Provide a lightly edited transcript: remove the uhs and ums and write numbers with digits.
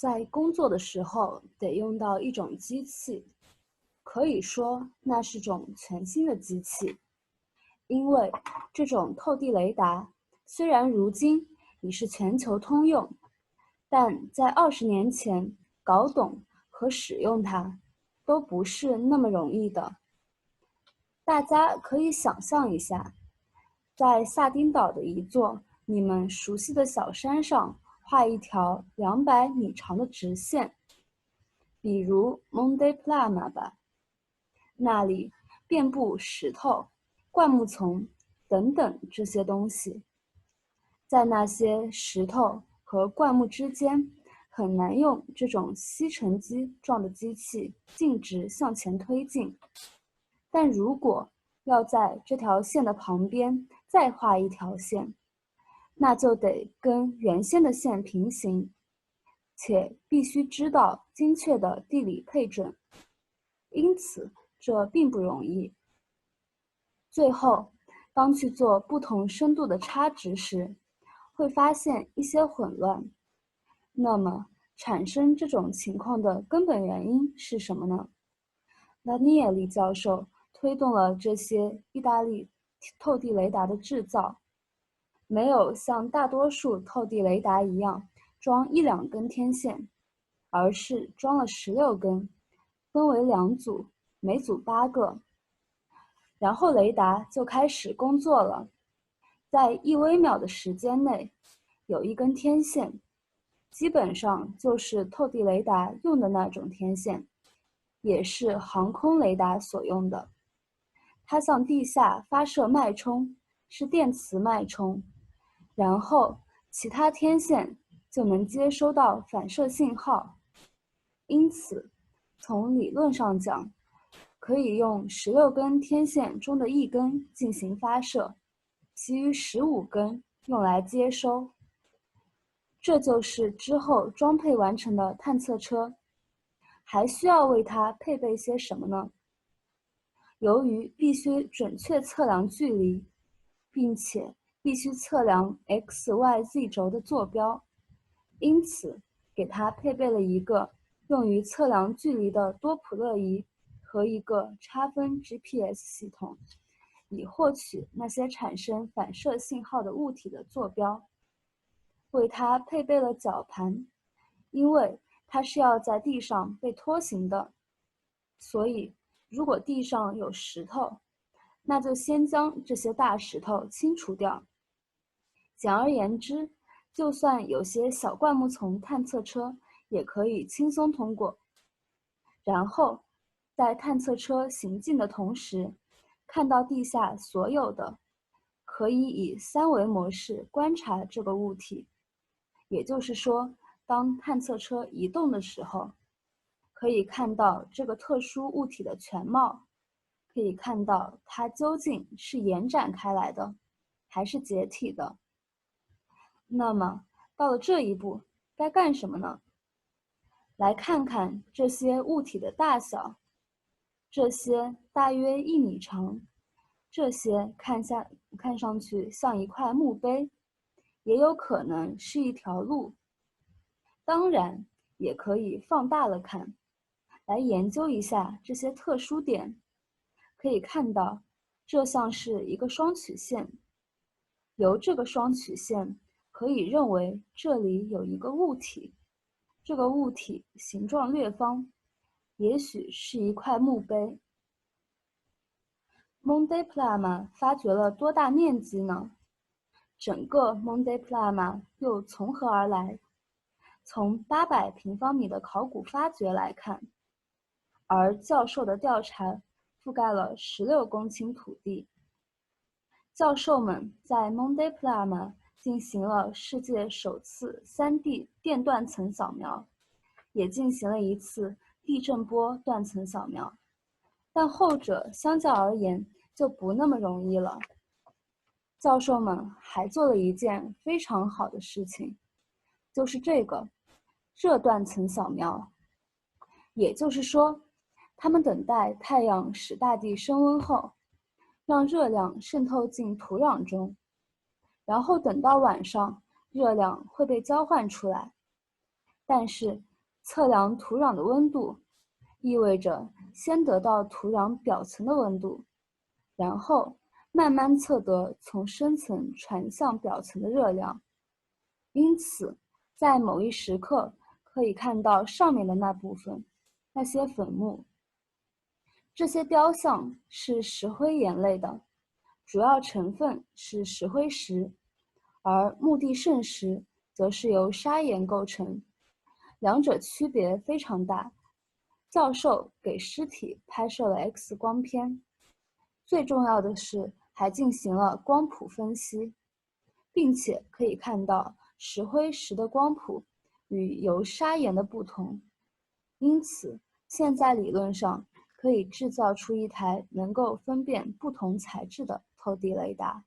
在工作的时候得用到一种机器，可以说那是种全新的机器，因为这种透地雷达虽然如今已是全球通用，但在20年前搞懂和使用它都不是那么容易的。大家可以想象一下，在萨丁岛的一座你们熟悉的小山上画一条200米长的直线，比如 Monte Plana 吧，那里遍布石头、灌木丛等等这些东西，在那些石头和灌木之间，很难用这种吸尘机状的机器径直向前推进。但如果要在这条线的旁边再画一条线，那就得跟原先的线平行，且必须知道精确的地理配准，因此这并不容易。最后，当去做不同深度的插值时，会发现一些混乱。那么，产生这种情况的根本原因是什么呢？拉涅利教授推动了这些意大利透地雷达的制造，没有像大多数透地雷达一样装1-2根天线，而是装了16根，分为2组，每组8个。然后雷达就开始工作了，在1微秒的时间内，有一根天线，基本上就是透地雷达用的那种天线，也是航空雷达所用的。它向地下发射脉冲，是电磁脉冲，然后其他天线就能接收到反射信号。因此，从理论上讲，可以用16根天线中的1根进行发射，其余15根用来接收。这就是之后装配完成的探测车。还需要为它配备些什么呢？由于必须准确测量距离，并且必须测量 x、y、z 轴的坐标，因此给它配备了一个用于测量距离的多普勒仪和一个差分 GPS 系统，以获取那些产生反射信号的物体的坐标。为它配备了绞盘，因为它是要在地上被拖行的，所以如果地上有石头，那就先将这些大石头清除掉。简而言之，就算有些小灌木丛探测车也可以轻松通过。然后，在探测车行进的同时，看到地下所有的，可以以3维模式观察这个物体。也就是说，当探测车移动的时候，可以看到这个特殊物体的全貌，可以看到它究竟是延展开来的，还是解体的。那么，到了这一步，该干什么呢？来看看这些物体的大小，这些大约1米长，这些看上去像一块墓碑，也有可能是一条路。当然，也可以放大了看，来研究一下这些特殊点。可以看到，这像是一个双曲线。由这个双曲线可以认为这里有一个物体，这个物体形状略方，也许是一块墓碑。Monte Plana 发掘了多大面积呢？整个 Monte Plana 又从何而来？从800平方米的考古发掘来看，而教授的调查覆盖了16公顷土地。教授们在 Monte Plana 进行了世界首次3D 电断层扫描，也进行了一次地震波断层扫描，但后者相较而言就不那么容易了。教授们还做了一件非常好的事情，就是这个热断层扫描。也就是说，他们等待太阳使大地升温后，让热量渗透进土壤中，然后等到晚上，热量会被交换出来。但是测量土壤的温度，意味着先得到土壤表层的温度，然后慢慢测得从深层传向表层的热量。因此，在某一时刻可以看到上面的那部分，那些粉末。这些雕像是石灰岩类的，主要成分是石灰石，而墓地圣石则是由砂岩构成，两者区别非常大。教授给尸体拍摄了 X 光片，最重要的是还进行了光谱分析，并且可以看到石灰石的光谱与由砂岩的不同。因此，现在理论上可以制造出一台能够分辨不同材质的透地雷达。